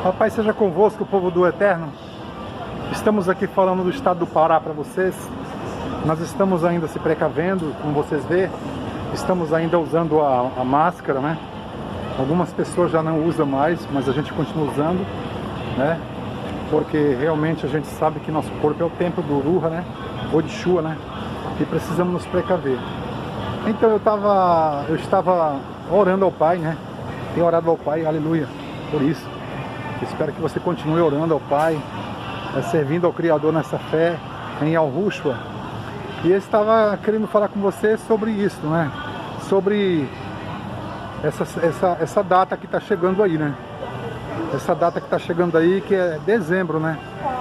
A paz seja convosco, povo do Eterno. Estamos aqui falando do estado do Pará para vocês. Nós estamos ainda se precavendo, como vocês vê. Estamos ainda usando a máscara, né? Algumas pessoas já não usam mais, mas a gente continua usando, né? Porque realmente a gente sabe que nosso corpo é o templo do Uruha, né? Ou de Shua, né? E precisamos nos precaver. Então eu estava orando ao Pai, né? Tenho orado ao Pai, aleluia, por isso. Espero que você continue orando ao Pai, servindo ao Criador nessa fé, em Yahushua. E eu estava querendo falar com você sobre isso, né? Sobre essa data que está chegando aí, né? Essa data que está chegando aí, que é dezembro, né?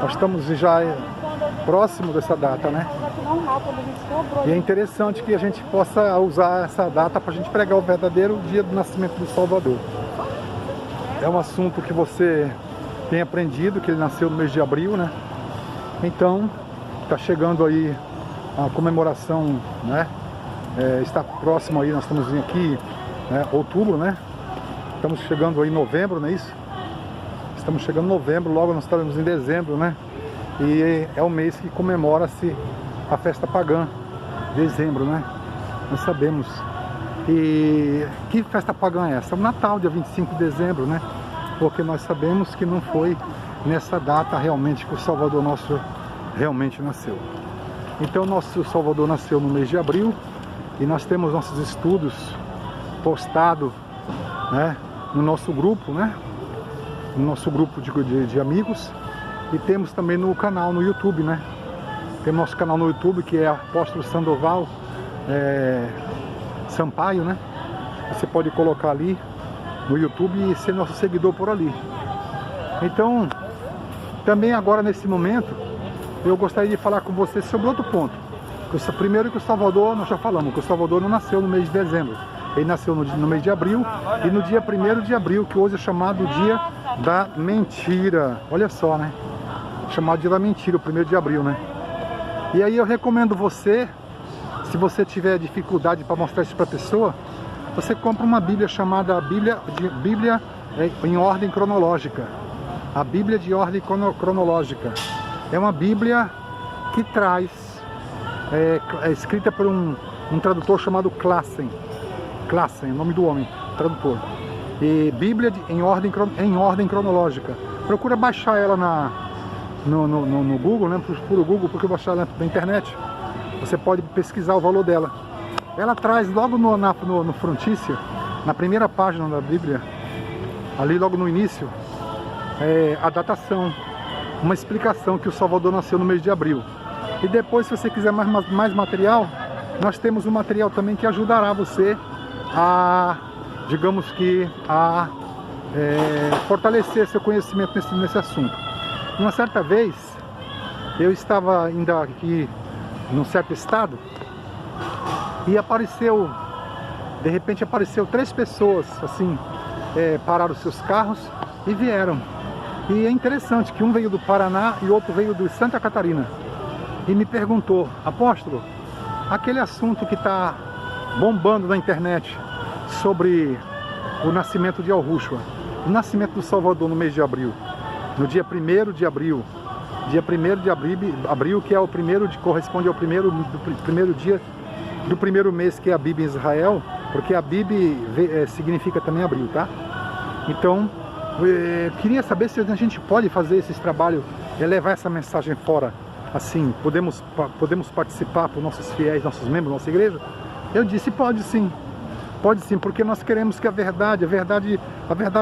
Nós estamos já próximo dessa data, né? E é interessante que a gente possa usar essa data para a gente pregar o verdadeiro dia do nascimento do Salvador. É um assunto que você tem aprendido, que ele nasceu no mês de abril, né? Então, está chegando aí a comemoração, né? Está próximo aí, nós estamos aqui, né? Outubro, né? Estamos chegando aí em novembro, não é isso? Estamos chegando em novembro, logo nós estaremos em dezembro, né? E é o mês que comemora-se a festa pagã, dezembro, né? Nós sabemos. E que festa pagã é essa? O Natal, dia 25 de dezembro, né? Porque nós sabemos que não foi nessa data realmente que o Salvador nosso realmente nasceu. Então nosso Salvador nasceu no mês de abril e nós temos nossos estudos postados, né, no nosso grupo, né? No nosso grupo de amigos, e temos também no canal no YouTube, né? Temos nosso canal no YouTube, que é Apóstolo Sandoval Sampaio, né? Você pode colocar ali no YouTube e ser nosso seguidor por ali. Então, também agora nesse momento, eu gostaria de falar com você sobre outro ponto. Primeiro que o Salvador, nós já falamos, que o Salvador não nasceu no mês de dezembro. Ele nasceu no mês de abril, e no dia 1º de abril, que hoje é chamado dia da mentira. Olha só, né? Chamado dia da mentira, o 1º de abril, né? E aí eu recomendo você, se você tiver dificuldade para mostrar isso para a pessoa, você compra uma Bíblia chamada Bíblia em ordem cronológica. A Bíblia de ordem cronológica. É uma Bíblia que traz, é escrita por um tradutor chamado Klassen, é o nome do homem, tradutor. E Bíblia em ordem cronológica. Procura baixar ela no Google, né? Procura o Google, porque eu baixar ela na internet. Você pode pesquisar o valor dela. Ela traz logo no frontício, na primeira página da Bíblia, ali logo no início, a datação, uma explicação que o Salvador nasceu no mês de abril. E depois, se você quiser mais material, nós temos um material também que ajudará você a, digamos que, fortalecer seu conhecimento nesse assunto. Uma certa vez, eu estava ainda aqui num certo estado, e de repente apareceu 3 pessoas, assim, pararam seus carros e vieram. E é interessante que um veio do Paraná e o outro veio de Santa Catarina. E me perguntou: apóstolo, aquele assunto que está bombando na internet sobre o nascimento de Yahushua, o nascimento do Salvador no mês de abril, no dia 1º de abril, dia 1º de abril, que é o primeiro, corresponde ao primeiro dia do primeiro mês, que é a Bíblia em Israel, porque a Bíblia significa também abril, tá? Então, queria saber se a gente pode fazer esses trabalhos, levar essa mensagem fora, assim, podemos participar por nossos fiéis, nossos membros, nossa igreja? Eu disse: pode sim, porque nós queremos que a verdade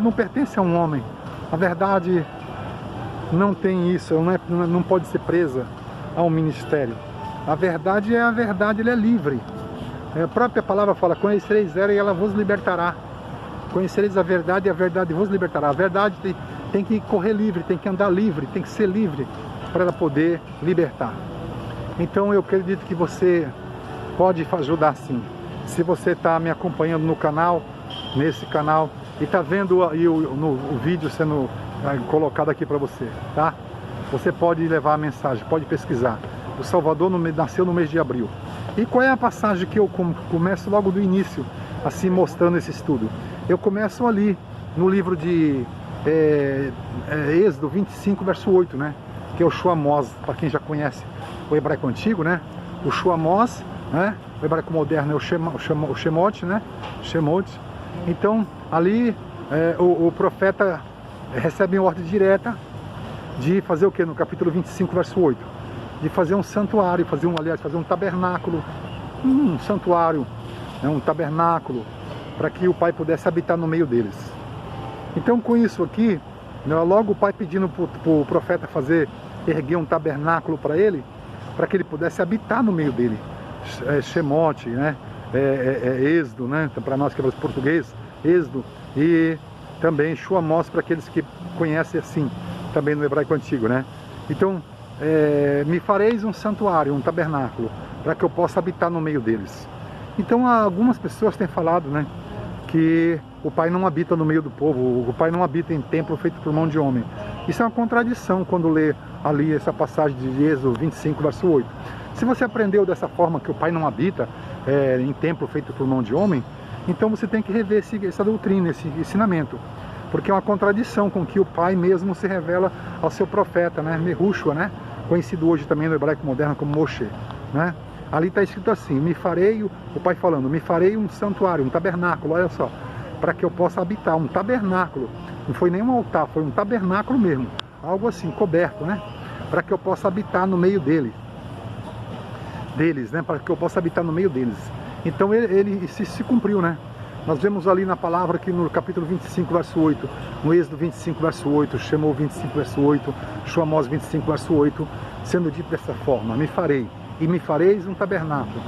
não pertence a um homem, a verdade não tem isso, não pode ser presa a um ministério. A verdade é a verdade, ele é livre. A própria palavra fala: conhecereis ela e ela vos libertará. Conhecereis a verdade e a verdade vos libertará. A verdade tem que correr livre, tem que andar livre, tem que ser livre para ela poder libertar. Então eu acredito que você pode ajudar sim. Se você está me acompanhando no canal, nesse canal, e está vendo aí o vídeo sendo colocado aqui para você, tá? Você pode levar a mensagem, pode pesquisar. O Salvador nasceu no mês de abril. E qual é a passagem que eu começo logo do início, assim, mostrando esse estudo? Eu começo ali no livro de Êxodo 25, verso 8, né? Que é o Shuamós, para quem já conhece o hebraico antigo, né? O Shuamós, né? O hebraico moderno é o Shemot, né? Shemot. Então, ali o profeta recebe uma ordem direta de fazer o que? No capítulo 25, verso 8. De fazer um santuário, fazer um tabernáculo, um santuário, né? Um tabernáculo, para que o pai pudesse habitar no meio deles. Então, com isso aqui, logo o pai pedindo para o profeta erguer um tabernáculo para ele, para que ele pudesse habitar no meio dele. Shemot, né? Êxodo, né? Para nós que falamos português, Êxodo, e também Shuamós para aqueles que conhecem assim, também no hebraico antigo, né? Então, me fareis um santuário, um tabernáculo, para que eu possa habitar no meio deles. Então, algumas pessoas têm falado, né, que o pai não habita no meio do povo, o pai não habita em templo feito por mão de homem. Isso é uma contradição quando lê ali essa passagem de Êxodo 25, verso 8. Se você aprendeu dessa forma que o pai não habita em templo feito por mão de homem, então você tem que rever essa doutrina, esse ensinamento, porque é uma contradição com que o pai mesmo se revela ao seu profeta, né, Mehushua, né, conhecido hoje também no hebraico moderno como Moshe, né? Ali está escrito assim, o pai falando, me farei um santuário, um tabernáculo, olha só, para que eu possa habitar, um tabernáculo, não foi nem um altar, foi um tabernáculo mesmo, algo assim, coberto, né, para que eu possa habitar no meio deles, né, para que eu possa habitar no meio deles. Então ele se cumpriu, né. Nós vemos ali na palavra que no capítulo 25, verso 8, no Êxodo 25, verso 8, Shemot 25, verso 8, Shuamós 25, verso 8, sendo dito dessa forma, me fareis um tabernáculo,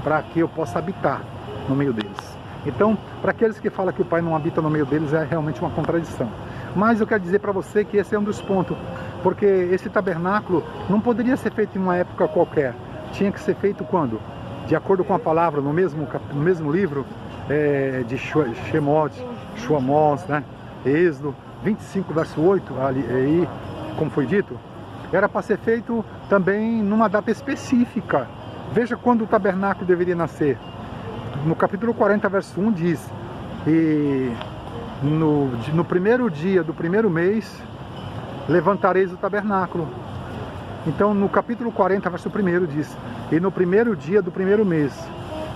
para que eu possa habitar no meio deles. Então, para aqueles que falam que o pai não habita no meio deles, é realmente uma contradição. Mas eu quero dizer para você que esse é um dos pontos, porque esse tabernáculo não poderia ser feito em uma época qualquer. Tinha que ser feito quando? De acordo com a palavra, no mesmo livro de Shemot, Shuamós, né? Êxodo 25, verso 8, aí, como foi dito, era para ser feito também numa data específica. Veja quando o tabernáculo deveria nascer. No capítulo 40, verso 1 diz, e no primeiro dia do primeiro mês, levantareis o tabernáculo. Então no capítulo 40, verso 1 diz, e no primeiro dia do primeiro mês.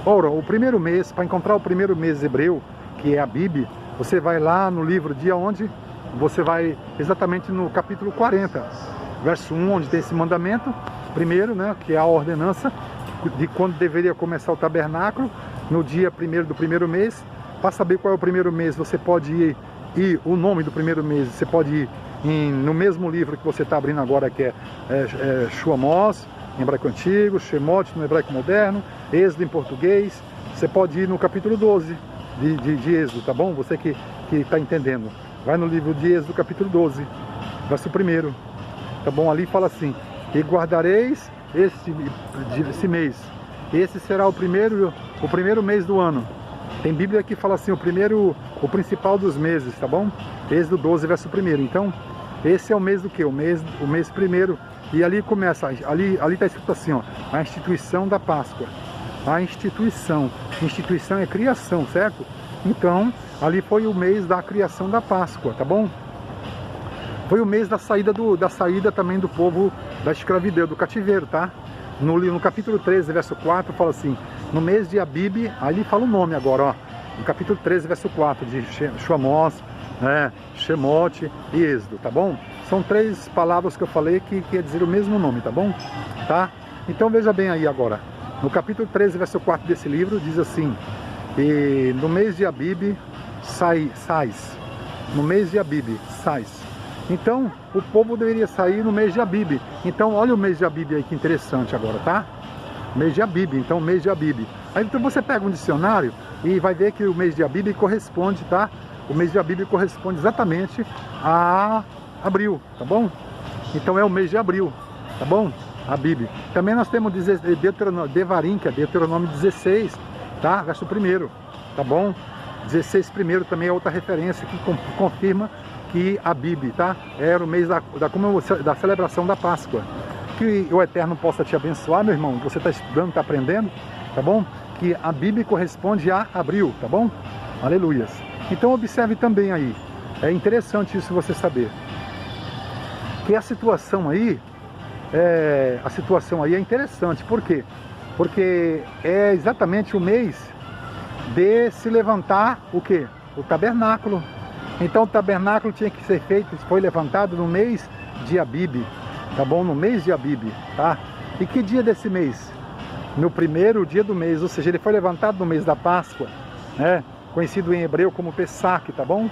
Ora, o primeiro mês, para encontrar o primeiro mês hebreu, que é a Bíblia, você vai lá no livro de onde? Você vai exatamente no capítulo 40, verso 1, onde tem esse mandamento, primeiro, né, que é a ordenança de quando deveria começar o tabernáculo, no dia 1º do primeiro mês. Para saber qual é o primeiro mês, você pode ir o nome do primeiro mês, você pode ir no mesmo livro que você está abrindo agora, que é Shuamós, em hebraico antigo, Shemot no hebraico moderno, Êxodo em português. Você pode ir no capítulo 12 de Êxodo, tá bom? Você que está entendendo. Vai no livro de Êxodo, capítulo 12, verso 1. Tá bom? Ali fala assim, e guardareis esse mês. Esse será o primeiro mês do ano. Tem Bíblia que fala assim, o principal dos meses, tá bom? Êxodo 12, verso 1. Então, esse é o mês do quê? O mês primeiro. E ali começa, ali está escrito assim, ó, a instituição da Páscoa. A instituição é criação, certo? Então, ali foi o mês da criação da Páscoa, tá bom? Foi o mês da saída também do povo da escravidão, do cativeiro, tá? No capítulo 13, verso 4, fala assim, no mês de Abib, ali fala o nome agora, ó. No capítulo 13, verso 4, de Shuamós, né, Shemot e Êxodo, tá bom? São 3 palavras que eu falei que quer dizer o mesmo nome, tá bom? Tá? Então veja bem aí agora. No capítulo 13, verso 4 desse livro, diz assim, e no mês de Abib, sais. No mês de Abib, sais. Então, o povo deveria sair no mês de Abib. Então, olha o mês de Abib aí, que interessante agora, tá? Mês de Abib, então, mês de Abib. Aí, então, você pega um dicionário e vai ver que o mês de Abib corresponde, tá? O mês de Abib corresponde exatamente a abril, tá bom? Então, é o mês de abril, tá bom? Abib. Também nós temos Devarim, que é Deuteronômio 16, tá? Verso 1, tá bom? 16 primeiro também é outra referência que confirma que Abib, tá? Era o mês da celebração da Páscoa. Que o Eterno possa te abençoar, meu irmão, você está estudando, está aprendendo, tá bom? Que Abib corresponde a abril, tá bom? Aleluias. Então observe também aí, É interessante isso você saber. Que a situação aí é interessante. Por quê? Porque é exatamente o mês de se levantar o quê? O tabernáculo. Então o tabernáculo tinha que ser feito, foi levantado no mês de Abib, tá bom? No mês de Abib, tá? E que dia desse mês? No primeiro dia do mês, ou seja, ele foi levantado no mês da Páscoa, né? Conhecido em hebreu como Pessach, tá bom?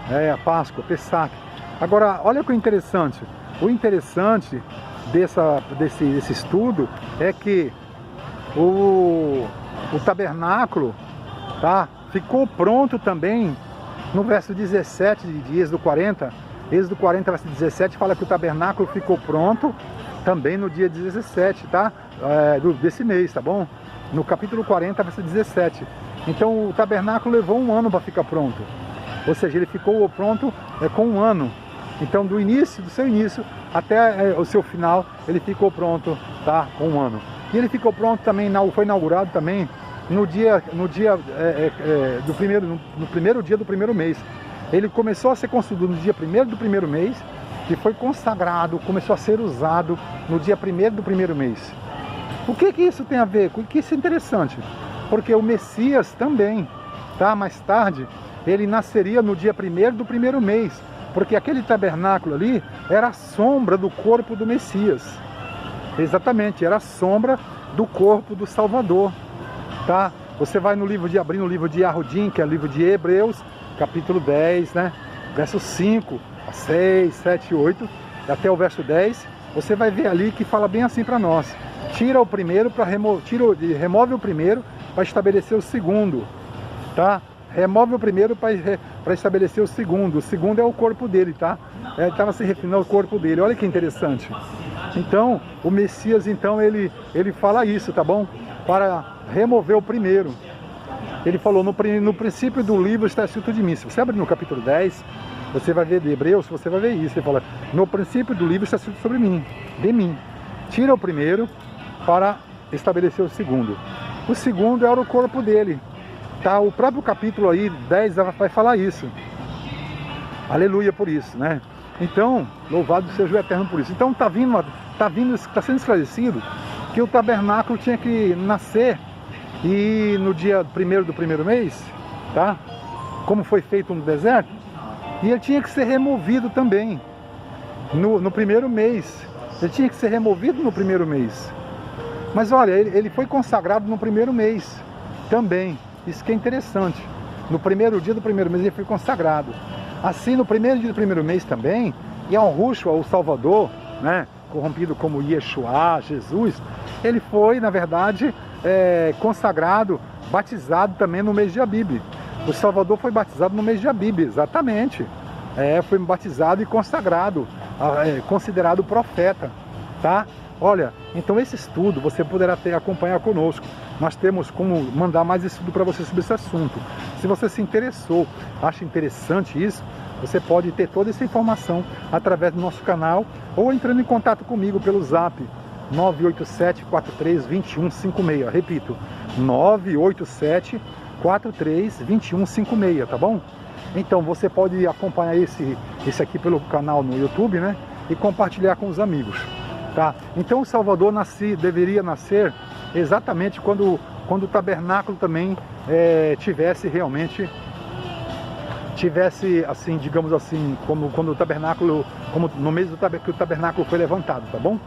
É a Páscoa, Pessach. Agora, olha que interessante. O interessante desse estudo é que o tabernáculo, tá? Ficou pronto também no verso 17 de Êxodo 40. Êxodo 40, verso 17, fala que o tabernáculo ficou pronto também no dia 17, tá? Desse mês, tá bom? No capítulo 40, verso 17. Então o tabernáculo levou um ano para ficar pronto. Ou seja, ele ficou pronto com um ano. Então do seu início até o seu final, ele ficou pronto, tá? Com um ano. E ele ficou pronto também, foi inaugurado também no primeiro dia do primeiro mês. Ele começou a ser construído no dia 1º do primeiro mês e foi consagrado, começou a ser usado no dia 1º do primeiro mês. O que isso tem a ver? O que isso é interessante? Porque o Messias também, tá? Mais tarde, ele nasceria no dia 1º do primeiro mês, porque aquele tabernáculo ali era a sombra do corpo do Messias. Exatamente, era a sombra do corpo do Salvador, tá? Você vai abrir no livro de Arrudim, que é o livro de Hebreus, capítulo 10, né? Verso 5, 6, 7, 8, até o verso 10, você vai ver ali que fala bem assim para nós. Tira o primeiro remove o primeiro para estabelecer o segundo, tá? Remove o primeiro para estabelecer o segundo. O segundo é o corpo dele, tá? Ele estava se referindo ao corpo dele. Olha que interessante. Então, o Messias, então, ele fala isso, tá bom? Para remover o primeiro. Ele falou, no princípio do livro está escrito de mim. Se você abrir no capítulo 10, você vai ver de Hebreus, você vai ver isso. Ele fala, no princípio do livro está escrito sobre mim, de mim. Tira o primeiro para estabelecer o segundo. O segundo era o corpo dele. Tá? O próprio capítulo aí, 10, vai falar isso. Aleluia por isso, né? Então, louvado seja o Eterno por isso. Então está sendo esclarecido que o tabernáculo tinha que nascer e no dia 1º do primeiro mês, tá? Como foi feito no deserto, e ele tinha que ser removido também no primeiro mês. Ele tinha que ser removido no primeiro mês. Mas olha, ele foi consagrado no primeiro mês também. Isso que é interessante. No primeiro dia do primeiro mês ele foi consagrado. Assim, no primeiro dia do primeiro mês também, Yahushua, o Salvador, né, corrompido como Yeshua, Jesus, ele foi, na verdade, consagrado, batizado também no mês de Abib. O Salvador foi batizado no mês de Abib, exatamente. Foi batizado e consagrado, considerado profeta, tá? Olha, então esse estudo você poderá acompanhar conosco. Nós temos como mandar mais estudo para você sobre esse assunto. Se você se interessou, acha interessante isso, você pode ter toda essa informação através do nosso canal ou entrando em contato comigo pelo zap 987-43-2156. Repito, 987-43-2156, tá bom? Então você pode acompanhar esse aqui pelo canal no YouTube, né? E compartilhar com os amigos. Tá? Então o Salvador deveria nascer exatamente quando o tabernáculo também tivesse assim, digamos assim, como quando o tabernáculo, como no mês que o tabernáculo foi levantado, tá bom?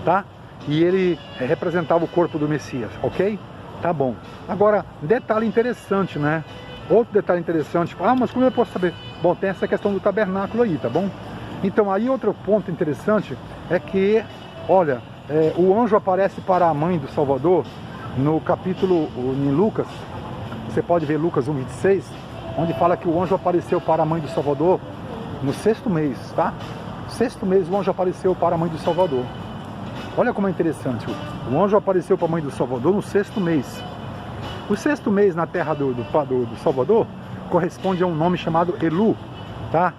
Tá? E ele representava o corpo do Messias, ok? Tá bom. Agora, detalhe interessante, né? Outro detalhe interessante, mas como eu posso saber? Bom, tem essa questão do tabernáculo aí, tá bom? Então aí outro ponto interessante é que, olha, o anjo aparece para a mãe do Salvador no capítulo, em Lucas, você pode ver Lucas 1:26, onde fala que o anjo apareceu para a mãe do Salvador no 6º mês, tá? 6º mês o anjo apareceu para a mãe do Salvador. Olha como é interessante, o anjo apareceu para a mãe do Salvador no 6º mês. O 6º mês na terra do Salvador corresponde a um nome chamado Elu, tá?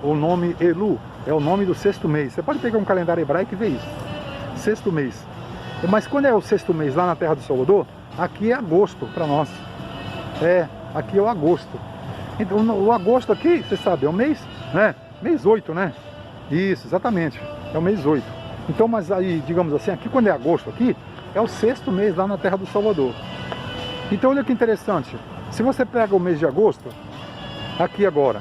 O nome Elu é o nome do 6º mês. Você pode pegar um calendário hebraico e ver isso. 6º mês. Mas quando é o 6º mês lá na terra do Salvador, aqui é agosto para nós. Aqui é o agosto. Então, o agosto aqui, você sabe, é o mês, né? Mês 8, né? Isso, exatamente. É o mês 8. Então, mas aí, digamos assim, aqui quando é agosto aqui, é o 6º mês lá na terra do Salvador. Então, olha que interessante. Se você pega o mês de agosto, aqui agora,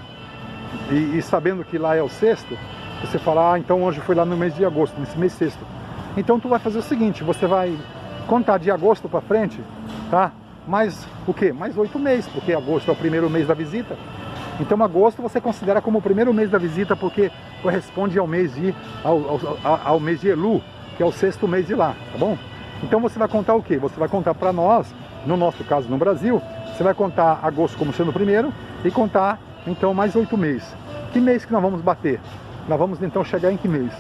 e sabendo que lá é o 6º, você fala, ah, então hoje foi lá no mês de agosto, nesse mês 6º. Então, tu vai fazer o seguinte, você vai contar de agosto para frente, tá? Mais o quê? Mais 8 meses, porque agosto é o primeiro mês da visita. Então agosto você considera como o primeiro mês da visita, porque corresponde ao mês de, ao mês de Elu, que é o 6º mês de lá, tá bom? Então você vai contar o quê? Você vai contar para nós, no nosso caso no Brasil, você vai contar agosto como sendo o primeiro e contar então mais 8 meses. Que mês que nós vamos bater? Nós vamos então chegar em que mês?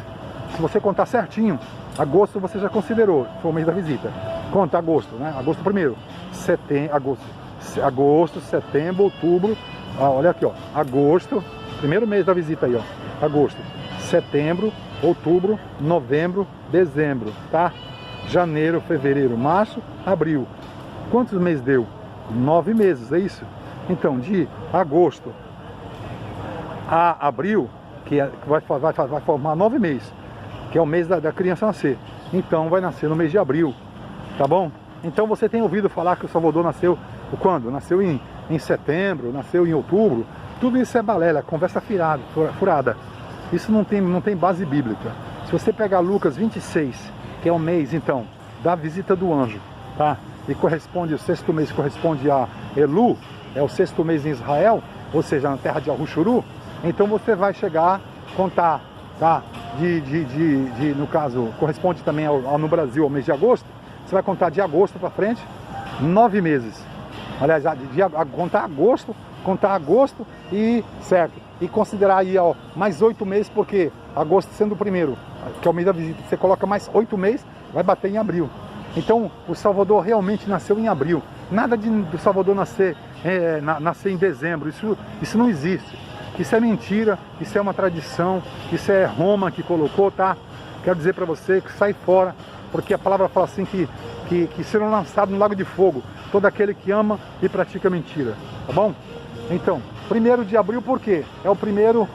Se você contar certinho, agosto você já considerou, foi o mês da visita. Conta agosto, né? Agosto primeiro, agosto, setembro, outubro, olha aqui, ó, agosto, primeiro mês da visita aí, ó, agosto, setembro, outubro, novembro, dezembro, tá? Janeiro, fevereiro, março, abril. Quantos meses deu? 9 meses, é isso? Então, de agosto a abril, que vai formar 9 meses, que é o mês da criança nascer. Então, vai nascer no mês de abril, tá bom? Então, você tem ouvido falar que o Salvador nasceu quando? Nasceu em setembro, nasceu em outubro. Tudo isso é balela, conversa furada. Isso não tem base bíblica. Se você pegar Lucas 26, que é o mês, então, da visita do anjo, tá? E corresponde, o 6º mês corresponde a Elu, é o 6º mês em Israel, ou seja, na terra de Ahushuru. Então você vai chegar, contar, tá? No caso, corresponde também no Brasil ao mês de agosto. Você vai contar de agosto para frente, 9 meses. Aliás, contar agosto e, certo, e considerar aí, ó, mais 8 meses, porque agosto sendo o primeiro, que é o mês da visita, você coloca mais 8 meses, vai bater em abril. Então, o Salvador realmente nasceu em abril. Nada do Salvador nascer em dezembro, isso não existe. Isso é mentira, isso é uma tradição, isso é Roma que colocou, tá? Quero dizer para você que sai fora, porque a palavra fala assim que serão lançados no lago de fogo todo aquele que ama e pratica mentira, tá bom? Então, 1º de abril, por quê? É o primeiro,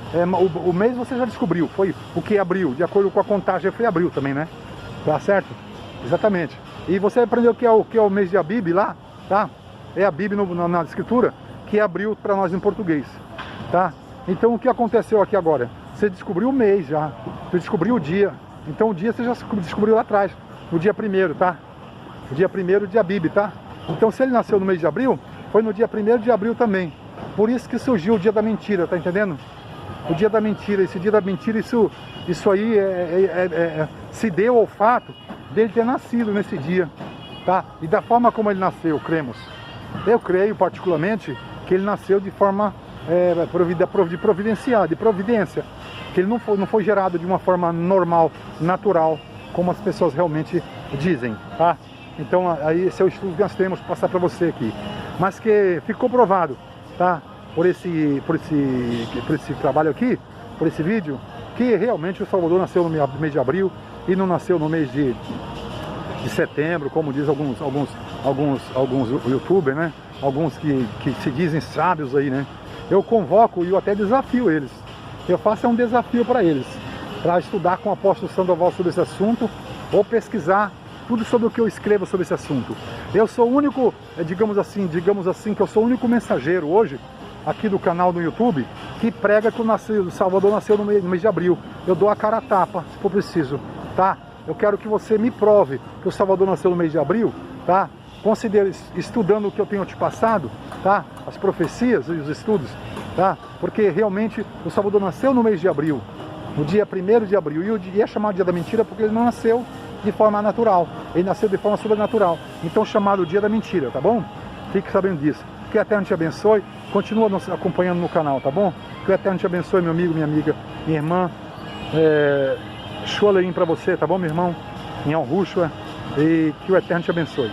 o mês você já descobriu, foi o que é abril, de acordo com a contagem foi abril também, né? Tá certo? Exatamente. E você aprendeu que é o mês de Abib lá, tá? É Abib na escritura, que é abril para nós em português, tá? Então o que aconteceu aqui agora? Você descobriu o mês já, você descobriu o dia. Então o dia você já descobriu lá atrás, no dia 1º, tá? O dia 1º de Abib, tá? Então se ele nasceu no mês de abril, foi no dia 1º de abril também. Por isso que surgiu o dia da mentira, tá entendendo? O dia da mentira, esse dia da mentira, isso aí se deu ao fato dele ter nascido nesse dia, tá? E da forma como ele nasceu, cremos. Eu creio particularmente que ele nasceu de forma de providência, que ele não foi gerado de uma forma normal, natural, como as pessoas realmente dizem, tá? Então aí esse é o estudo que nós temos para passar para você aqui, mas que ficou provado, tá? Por esse trabalho aqui, por esse vídeo, que realmente o Salvador nasceu no mês de abril e não nasceu no mês de setembro, como diz alguns youtubers, né? Alguns que se dizem sábios aí, né? Eu convoco e eu até desafio eles. Eu faço um desafio para eles, para estudar com o apóstolo Sandoval sobre esse assunto, ou pesquisar tudo sobre o que eu escrevo sobre esse assunto. Eu sou o único, digamos assim, que eu sou o único mensageiro hoje, aqui do canal do YouTube, que prega que o Salvador nasceu no mês de abril. Eu dou a cara a tapa, se for preciso, tá? Eu quero que você me prove que o Salvador nasceu no mês de abril, tá? Considere, estudando o que eu tenho te passado, tá? As profecias e os estudos, tá? Porque realmente o Salvador nasceu no mês de abril, no dia 1º de abril, e é chamado dia da mentira porque ele não nasceu de forma natural, ele nasceu de forma sobrenatural, então chamado dia da mentira, tá bom? Fique sabendo disso. Que o Eterno te abençoe, continua nos acompanhando no canal, tá bom? Que o Eterno te abençoe, meu amigo, minha amiga, minha irmã. Sholem para você, tá bom, meu irmão? Em Al-Hushua, e que o Eterno te abençoe.